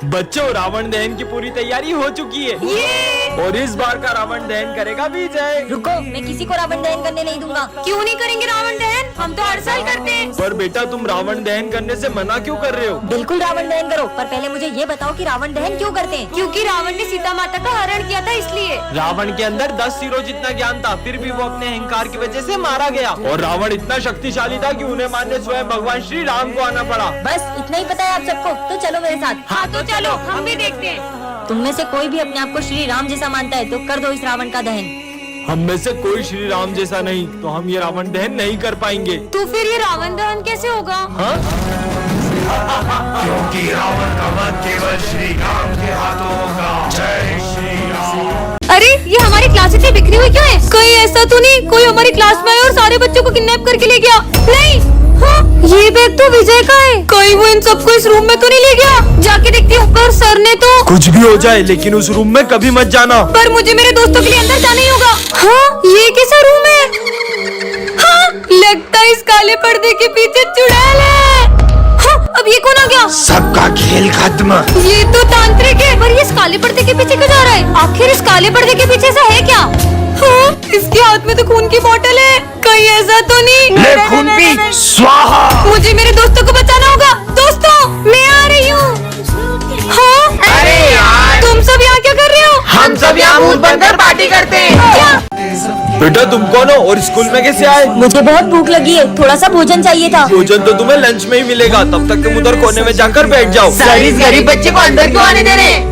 बच्चों, रावण दहन की पूरी तैयारी हो चुकी है और इस बार का रावण दहन करेगा विजय। रुको, मैं किसी को रावण दहन करने नहीं दूंगा। क्यों नहीं करेंगे रावण दहन? हम तो हर साल करते हैं। पर बेटा, तुम रावण दहन करने से मना क्यों कर रहे हो? बिल्कुल रावण दहन करो, पर पहले मुझे ये बताओ कि रावण दहन क्यों करते हैं? क्योंकि रावण ने सीता माता का हरण किया था, इसलिए। रावण के अंदर 10 सिरों जितना ज्ञान था, फिर भी वो अपने अहंकार की वजह से मारा गया। और रावण इतना शक्तिशाली था कि उन्हें मारने स्वयं भगवान श्री राम को आना पड़ा। बस इतना ही पता है आप सबको, तो चलो मेरे साथ। हाँ तो चलो, हम भी देखते हैं। तुम में से कोई भी अपने आप को श्री राम जैसा मानता है तो कर दो इस रावण का दहन। हम में से कोई श्री राम जैसा नहीं, तो हम ये रावण दहन नहीं कर पाएंगे। तो फिर ये रावण दहन कैसे होगा? हाँ? क्योंकि रावण का वध केवल श्री राम के हाथों होगा। जय श्री राम। अरे ये हमारी क्लास इतनी बिखरी हुई क्यों है? कहीं ऐसा तो नहीं कोई हमारी क्लास में आया और सारे बच्चों को किडनैप करके ले गया? नहीं, हाँ, ये बैग तो विजय का है। कहीं वो इन सबको इस रूम में तो नहीं ले गया? जाके देखती हूँ, पर सर ने तो। कुछ भी हो जाए, लेकिन उस रूम में कभी मत जाना। पर मुझे मेरे दोस्तों के लिए अंदर जाना ही होगा। हाँ, ये कैसा रूम है? हाँ, लगता है इस काले पर्दे के पीछे चुड़ैल है। हाँ, अब ये कौन आ गया? सबका खेल खत्म। ये तो तांत्रिक है। पर ये इस काले पर्दे के पीछे क्यों जा रहा है? आखिर इस काले पर्दे के पीछे ऐसा है क्या? हाँ, इसके हाथ में तो खून की बोतल है। कहीं ऐसा तो नहीं? ले खून पी, स्वाहा। मुझे मेरे दोस्तों को बचाना होगा। दोस्तों, मैं आ रही हूँ। हाँ? अरे यार, तुम सब यहाँ क्या कर रहे हो? हम सब यहाँ मुंह बनकर पार्टी करते हैं। क्या? बेटा, तुम कौन हो और स्कूल में कैसे आए? मुझे बहुत भूख लगी है, थोड़ा सा भोजन चाहिए था। भोजन तो तुम्हें लंच में ही मिलेगा, तब तक तुम उधर कोने में जाकर बैठ जाओ। सर, इस गरीब बच्चे को अंदर क्यों आने दे रहे हैं?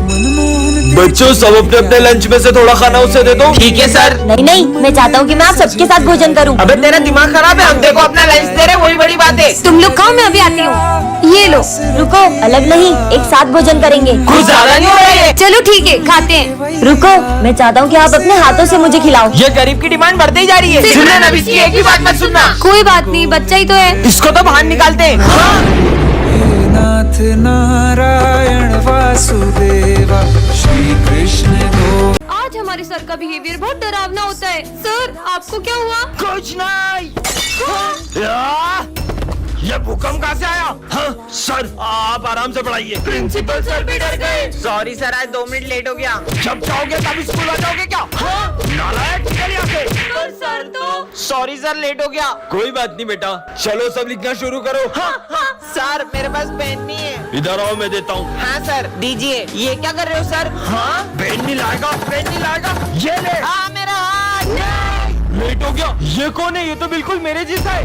बच्चों, सब अपने अपने लंच में से थोड़ा खाना उसे दे दो। ठीक है सर। नहीं नहीं, मैं चाहता हूँ कि मैं आप सबके साथ भोजन करूँ। अबे तेरा दिमाग खराब है, हम देखो अपना लंच दे रहे, वही बड़ी बात है। तुम लोग खाओ, मैं अभी आती हूँ। ये लो। रुको, अलग नहीं, एक साथ भोजन करेंगे। कुछ ज्यादा नहीं हो रहा है? चलो ठीक है, खाते हैं। रुको, मैं चाहता हूँ कि आप अपने हाथों से मुझे खिलाओ। ये गरीब की डिमांड बढ़ती जा रही है। सुनना, अब इसकी एक ही बात मत सुनना। कोई बात नहीं, बच्चा ही तो है। इसको तो बाहर निकालते हैं। नाथ नारायण वासुदेवा श्री कृष्ण गो। आज हमारे सर का बिहेवियर बहुत डरावना होता है। सर, आपको क्या हुआ? कुछ नहीं। ये भूकंप कहाँ से आया? हाँ, सर आप आराम से पढ़ाइए। प्रिंसिपल सर भी डर गए। सॉरी सर, आज 2 मिनट लेट हो गया। जब जाओगे तब स्कूल आ जाओगे क्या? नालायक, निकल यहाँ से। पर सर तो। सॉरी सर, लेट हो गया। कोई बात नहीं बेटा, चलो सब लिखना शुरू करो। सर, मेरे पास पेन नहीं है। इधर आओ, मैं देता हूँ। हाँ सर, दीजिए। ये क्या कर रहे हो सर? हाँ, पेन नहीं लाएगा, पेन नहीं लाएगा। ये ले। हाँ, मेरा हाथ। लेट हो गया। ये कौन है? ये तो बिल्कुल मेरे जैसा है।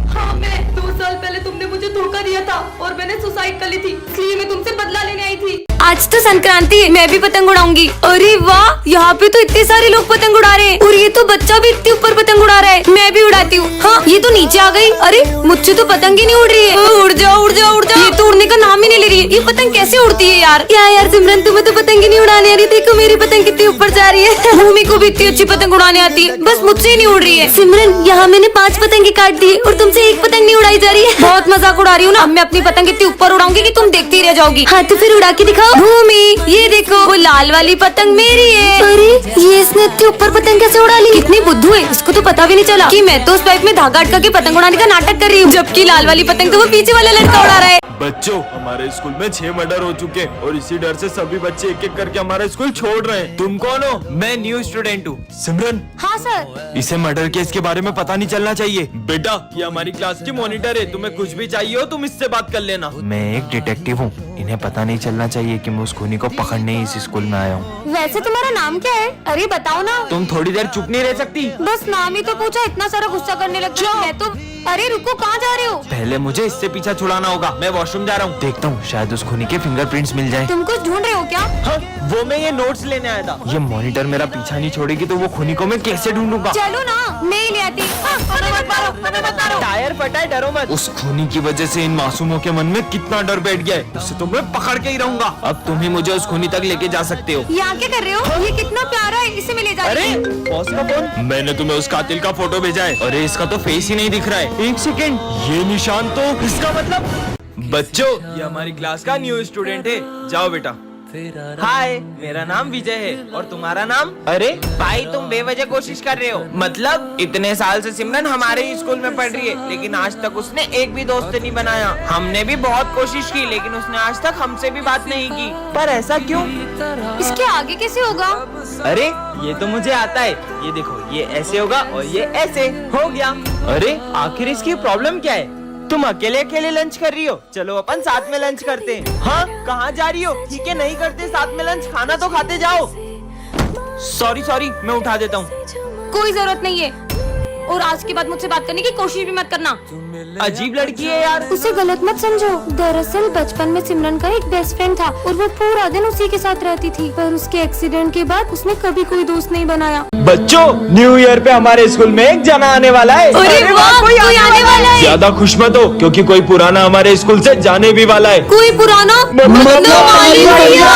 हाँ, मैं 2 साल पहले तुमने मुझे धोखा दिया था और मैंने सुसाइड कर ली थी, इसलिए मैं तुमसे बदला लेने आई थी। आज तो संक्रांति है, मैं भी पतंग उड़ाऊंगी। अरे वाह, यहाँ पे तो इतने सारे लोग पतंग उड़ा रहे हैं और ये तो बच्चा भी इतने ऊपर पतंग उड़ा रहा है। मैं भी उड़ाती हूँ। हाँ, ये तो नीचे आ गई। अरे मुझसे तो पतंग ही नहीं उड़ रही है। उड़ जाओ उड़ जाओ उड़ जाओ। ये तो उड़ने का नाम ही नहीं ले रही है। ये पतंग कैसे उड़ती है यार? यार सिमरन, तुम्हें तो पतंग ही नहीं उड़ाने आ रही। देखो मेरी पतंग कितनी ऊपर जा रही है। भूमि को भी इतनी अच्छी पतंग उड़ाने आती है, बस मुझसे ही नहीं उड़ रही है। सिमरन, यहाँ मैंने 5 पतंगे काट दी और तुमसे एक पतंग नहीं उड़ाई जा रही है। बहुत मजाक उड़ा रही हूँ ना। अब मैं अपनी पतंग इतनी ऊपर उड़ाऊंगी कि तुम देखती रह जाओगी। हाँ तो फिर उड़ा के दिखाओ। भूमि, ये देखो, वो लाल वाली पतंग मेरी है। अरे ये इसने इतनी ऊपर पतंग कैसे उड़ा ली? कितनी बुद्धू है, इसको तो पता भी नहीं चला कि मैं तो उस पाइप में धागा अटका के पतंग उड़ाने का नाटक कर रही हूँ, जबकि लाल वाली पतंग तो वो पीछे वाला लड़का उड़ा रहा है। बच्चों, हमारे स्कूल में 6 मर्डर हो चुके हैं और इसी डर से सभी बच्चे एक एक करके हमारा स्कूल छोड़ रहे हैं। तुम कौन हो? मैं न्यू स्टूडेंट हूँ। सिमरन, हाँ सर। इसे मर्डर केस के बारे में पता नहीं चलना चाहिए। बेटा, ये हमारी क्लास की मॉनिटर है, तुम्हें कुछ भी चाहिए हो तुम इससे बात कर लेना। मैं एक डिटेक्टिव हूँ, इन्हें पता नहीं चलना चाहिए कि मैं उस खूनी को पकड़ने इस स्कूल में आया हूँ। वैसे तुम्हारा नाम क्या है? अरे बताओ ना। तुम थोड़ी देर चुप नहीं रह सकती? बस नाम ही तो पूछा, इतना सारा गुस्सा करने लग गया। मैं तो। अरे रुको, कहाँ जा रहे हो? पहले मुझे इससे पीछा छुड़ाना होगा, मैं वॉशरूम जा रहा हूँ। देखता हूँ, शायद उस खूनी के फिंगरप्रिंट्स मिल जाए। तुम कुछ ढूंढ रहे हो क्या? हाँ, वो मैं ये नोट्स लेने आया था। ये मॉनिटर मेरा पीछा नहीं छोड़ेगी तो वो खूनी को मैं कैसे ढूंढूंगा? चलो ना, मैं ही ले आती। टायर फटा है, डरो मत। उस खूनी की वजह से इन मासूमों के मन में कितना डर बैठ गया है, उसे तो मैं पकड़ के ही रहूंगा। अब तुम ही मुझे उस खूनी तक लेके जा सकते हो। यहाँ क्या कर रहे हो? ये कितना प्यारा है, इसे मैं ले जा अरे रही हूँ। बॉस का फोन। मैंने तुम्हें उस कातिल का फोटो भेजा है। अरे इसका तो फेस ही नहीं दिख रहा है। एक सेकेंड, ये निशान तो इसका मतलब। बच्चों, ये हमारी क्लास का न्यू स्टूडेंट है। जाओ बेटा। हाय, मेरा नाम विजय है और तुम्हारा नाम? अरे भाई तुम बेवजह कोशिश कर रहे हो। मतलब इतने साल से सिमरन हमारे ही स्कूल में पढ़ रही है, लेकिन आज तक उसने एक भी दोस्त नहीं बनाया। हमने भी बहुत कोशिश की, लेकिन उसने आज तक हमसे भी बात नहीं की। पर ऐसा क्यों? इसके आगे कैसे होगा? अरे ये तो मुझे आता है। ये देखो, ये ऐसे होगा और ये ऐसे हो गया। अरे आखिर इसकी प्रॉब्लम क्या है? तुम अकेले अकेले लंच कर रही हो, चलो अपन साथ में लंच करते हैं। हाँ, कहाँ जा रही हो? ठीक है, नहीं करते साथ में लंच, खाना तो खाते जाओ। सॉरी, मैं उठा देता हूँ। कोई जरूरत नहीं है, और आज के बाद मुझसे बात करने की कोशिश भी मत करना। अजीब लड़की है यार। उसे गलत मत समझो। दरअसल बचपन में सिमरन का एक बेस्ट फ्रेंड था और वो पूरा दिन उसी के साथ रहती थी, पर उसके एक्सीडेंट के बाद उसने कभी कोई दोस्त नहीं बनाया। बच्चों, न्यू ईयर पे हमारे स्कूल में एक जना आने वाला है। अरे वाह, कोई आने वाला है। ज्यादा खुश मत हो, क्योंकि कोई पुराना हमारे स्कूल से जाने भी वाला है। कोई पुराना? माली भैया।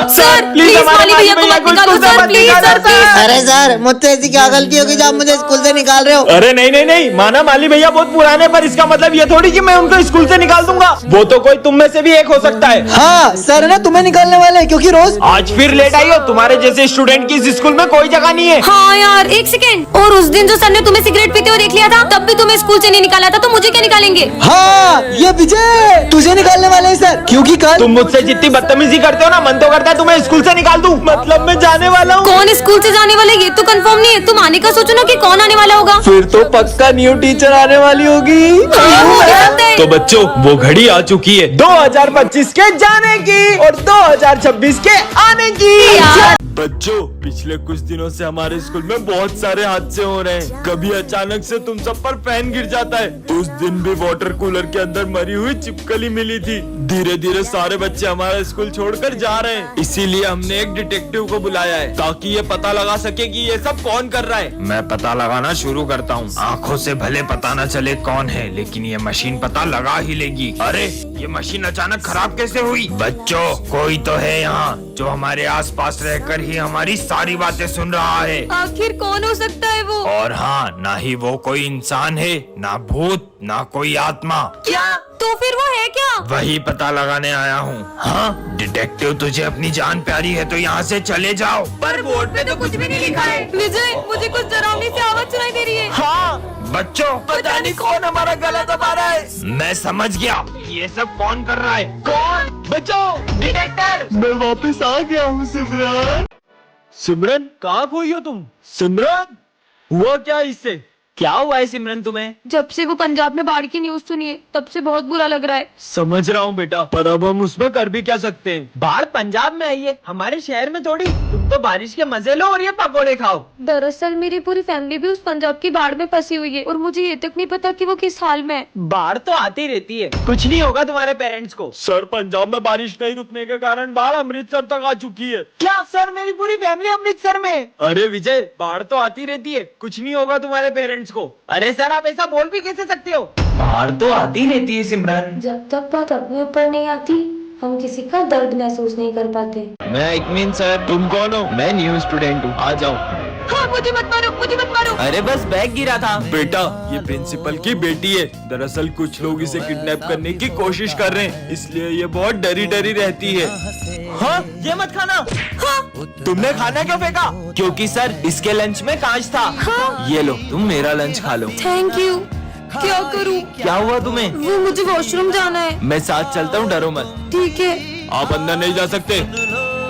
सर प्लीज माली भैया को मत निकालो सर, प्लीज सर, प्लीज। अरे सर, मुझसे ऐसी क्या गलती होगी जो आप मुझे स्कूल से निकाल रहे हो? अरे नहीं, माना माली भैया बहुत पुराने, पर इसका मतलब ये थोड़ी कि मैं उनको स्कूल से निकाल दूंगा। वो तो कोई तुम में से भी एक हो सकता है। हाँ सर, ना तुम्हें निकालने वाले हैं, क्योंकि रोज आज फिर लेट आई हो। तुम्हारे जैसे स्टूडेंट की इस स्कूल में कोई जगह नहीं है। हाँ यार, एक सेकेंड। और उस दिन जो सर ने तुम्हें सिगरेट पीते हुए देख लिया था, तब भी तुम्हें स्कूल से नहीं निकाला था, तो मुझे क्या निकालेंगे? हाँ, ये विजय तुझे निकालने वाले हैं सर, क्योंकि कल तुम मुझसे जितनी बदतमीजी करते हो ना, मन तो करता है तुम्हें स्कूल से निकाल दूं। मतलब मैं जाने वाला हूँ। कौन स्कूल से जाने वाला है ये तो कंफर्म नहीं है। तुम आने का सोचो ना कि कौन आने वाला होगा। फिर तो पक्का न्यू टीचर आने वाली होगी। हो सकता है। तो बच्चों, वो घड़ी आ चुकी है 2025 के जाने की और 2026 के आने की। बच्चों, पिछले कुछ दिनों से हमारे स्कूल में बहुत सारे हादसे हो रहे हैं। कभी अचानक से तुम सब पर फैन गिर जाता है। उस दिन भी वाटर कूलर के अंदर मरी हुई छिपकली मिली थी। धीरे धीरे सारे बच्चे हमारा स्कूल छोड़कर जा रहे हैं। इसीलिए हमने एक डिटेक्टिव को बुलाया है, ताकि ये पता लगा सके कि ये सब कौन कर रहा है। मैं पता लगाना शुरू करता हूँ। आँखों से भले पता न चले कौन है, लेकिन ये मशीन पता लगा ही लेगी। अरे ये मशीन अचानक खराब कैसे हुई? बच्चों, कोई तो है यहाँ जो हमारे आसपास रहकर ही हमारी सारी बातें सुन रहा है। आखिर कौन हो सकता है वो? और हाँ, ना ही वो कोई इंसान है, ना भूत, ना कोई आत्मा। क्या? तो फिर वो है क्या? वही पता लगाने आया हूँ। हाँ डिटेक्टिव, तुझे अपनी जान प्यारी है तो यहाँ से चले जाओ। पर बोर्ड पे तो कुछ भी नहीं लिखा है। विजय, मुझे कुछ डरावनी सी आवाज सुनाई दे रही है। हाँ बच्चों, पता नहीं कौन हमारा गला दबा रहा है। मैं समझ गया, ये सब कौन कर रहा है। कौन? बच्चों, डिटेक्टर। मैं वापस आ गया हूँ सिमरन। सिमरन, कहाँ खोई हो तुम? सिमरन, हुआ क्या इससे? क्या हुआ है सिमरन तुम्हें? जब से वो पंजाब में बाढ़ की न्यूज सुनी है, तब से बहुत बुरा लग रहा है। समझ रहा हूँ बेटा, पर अब हम उसमें कर भी क्या सकते हैं? बाढ़ पंजाब में आई है, हमारे शहर में थोड़ी। तुम तो बारिश के मजे लो और ये पकोड़े खाओ। दरअसल मेरी पूरी फैमिली भी उस पंजाब की बाढ़ में फंसी हुई है, और मुझे ये तक नहीं पता कि वो किस हाल में है। बाढ़ तो आती रहती है, कुछ नहीं होगा तुम्हारे पेरेंट्स को। सर, पंजाब में बारिश नहीं रुकने के कारण बाढ़ अमृतसर तक आ चुकी है। क्या सर, मेरी पूरी फैमिली अमृतसर में है? अरे विजय, बाढ़ तो आती रहती है, कुछ नहीं होगा तुम्हारे पेरेंट्स को। अरे सर, आप ऐसा बोल भी कैसे सकते हो? बाढ़ तो आती रहती है सिमरन। जब तक बात अपने ऊपर नहीं आती, हम किसी का दर्द महसूस नहीं कर पाते। मैं इकमीन सर। तुम कौन हो? मैं न्यू स्टूडेंट हूँ, आ जाओ। हाँ, मुझे मत मारो, मुझे मत मारो। अरे बस बैग गिरा था। बेटा, ये प्रिंसिपल की बेटी है। दरअसल कुछ लोग इसे किडनैप करने की कोशिश कर रहे हैं, इसलिए ये बहुत डरी डरी रहती है। हाँ, ये मत खाना। हाँ, तुमने खाना क्यों फेंका? क्योंकि सर, इसके लंच में कांच था। हाँ? ये लो, तुम मेरा लंच खा लो। Thank you. क्या करूँ? क्या हुआ तुम्हें? वो मुझे वॉशरूम जाना है। मैं साथ चलता हूँ, डरो मत। ठीक है। आप अंदर नहीं जा सकते।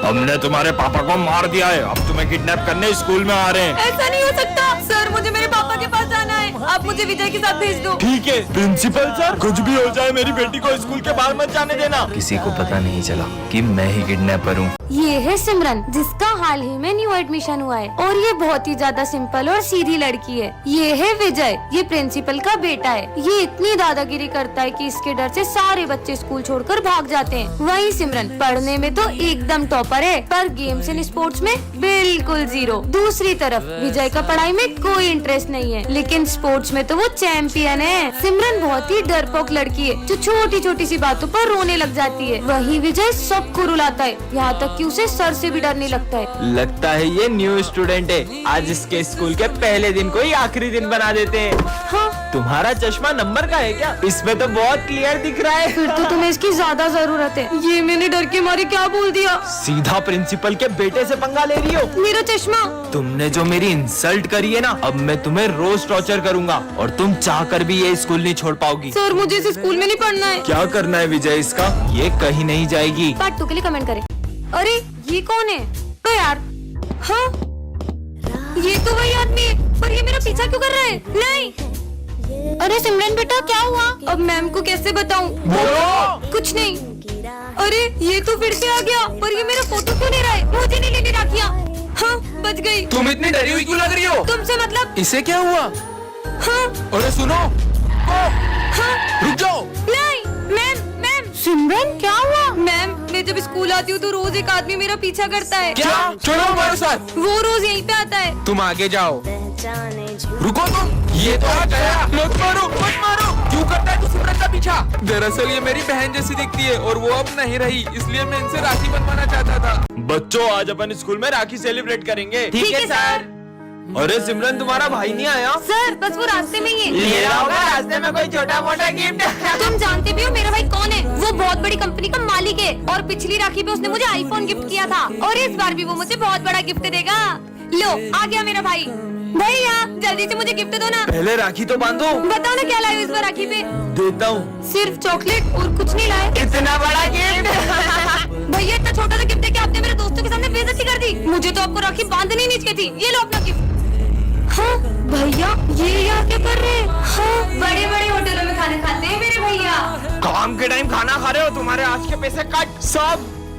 हमने तुम्हारे पापा को मार दिया है, अब तुम्हें किडनैप करने स्कूल में आ रहे हैं। ऐसा नहीं हो सकता सर, मुझे मेरे पापा के पास जाना है। आप मुझे विजय के साथ भेज दो। ठीक है प्रिंसिपल सर, कुछ भी हो जाए मेरी बेटी को स्कूल के बाहर मत जाने देना। किसी को पता नहीं चला कि मैं ही किडनैपर हूँ। ये है सिमरन, जिसका हाल ही में न्यू एडमिशन हुआ है, और ये बहुत ही ज्यादा सिंपल और सीधी लड़की है। ये है विजय, ये प्रिंसिपल का बेटा है। ये इतनी दादागिरी करता है कि इसके डर से सारे बच्चे स्कूल छोड़कर भाग जाते हैं। वही सिमरन पढ़ने में तो एकदम टॉपर है, पर गेम्स एंड स्पोर्ट्स में बिल्कुल जीरो। दूसरी तरफ विजय का पढ़ाई में कोई इंटरेस्ट नहीं है, लेकिन स्पोर्ट्स स्पोर्ट्स में तो वो चैंपियन है। सिमरन बहुत ही डरपोक लड़की है जो छोटी छोटी सी बातों पर रोने लग जाती है। वही विजय सबको रुलाता है, यहाँ तक कि उसे सर से भी डर नहीं लगता है। लगता है ये न्यू स्टूडेंट है। आज इसके स्कूल के पहले दिन को ही आखिरी दिन बना देते हैं। हाँ, तुम्हारा चश्मा नंबर का है क्या? इसमें तो बहुत क्लियर दिख रहा है। फिर तो तुम्हें इसकी ज्यादा जरूरत है। ये मैंने डर के मारे क्या बोल दिया? सीधा प्रिंसिपल के बेटे से पंगा ले रही हो। मेरा चश्मा। तुमने जो मेरी इंसल्ट करी है ना, अब मैं तुम्हें रोज टॉर्चर करूंगा और तुम चाहकर भी ये स्कूल नहीं छोड़ पाओगी। सर मुझे इस स्कूल में नहीं पढ़ना है। क्या करना है विजय इसका? ये कहीं नहीं जाएगी। पार्ट 2 के लिए कमेंट करें। अरे ये कौन है? तो यार, हाँ ये तो वही आदमी है, पर ये मेरा पीछा क्यों कर रहा है? नहीं। अरे सिमरन बेटा क्या हुआ? अब मैम को कैसे बताऊं? बोलो। कुछ नहीं। अरे ये तो फिर से आ गया, पर ये मेरा फोटो क्यों नहीं रहा है? मुझे नहीं लेने राखियां। हाँ बच गई। तुम इतनी डरी हुई क्यों लग रही हो? तुमसे मतलब? इसे क्या हुआ? हाँ अरे सुनो, हाँ रुक जाओ। नहीं मैम मैम। सिमरन क्या हुआ? मैम मैं जब स्कूल आती हूँ तो रोज एक आदमी मेरा पीछा करता है। क्या? चलो हमारे साथ। वो रोज यहीं पे आता है। तुम आगे जाओ। रुको तुम, ये तो आ गया। मत मारो मत मारो। क्यों करता है तू सिमरन का पीछा? दरअसल ये मेरी बहन जैसी दिखती है और वो अब नहीं रही, इसलिए मैं इनसे राखी बनवाना चाहता था। बच्चों आज अपन स्कूल में राखी सेलिब्रेट करेंगे। ठीक है सर। अरे सिमरन तुम्हारा भाई नहीं आया? सर बस वो रास्ते में ही है। ले रहा होगा रास्ते में कोई छोटा मोटा गिफ्ट। तुम जानते भी हो मेरा भाई कौन है? वो बहुत बड़ी कंपनी का मालिक है और पिछली राखी पे उसने मुझे आईफोन गिफ्ट किया था और इस बार भी वो मुझे बहुत बड़ा गिफ्ट देगा। लो आ गया मेरा भाई। भैया जल्दी से मुझे गिफ्ट दो ना। पहले राखी तो बांधो। बताओ ना क्या लाए हो इस बार राखी पे? देता हूँ। सिर्फ चॉकलेट और कुछ नहीं लाए? इतना बड़ा गिफ्ट। भैया इतना छोटा सा गिफ्ट देके आपने मेरे दोस्तों के सामने बेइज्जती कर दी। मुझे तो आपको राखी बांधनी नहीं चाहिए थी। ये लो अपना गिफ्ट। हाँ भैया ये यहाँ क्या कर रहे हैं? हाँ बड़े बड़े होटलों में खाने खाते हैं मेरे भैया। काम के टाइम खाना खा रहे हो, तुम्हारे आज के पैसे कट। सब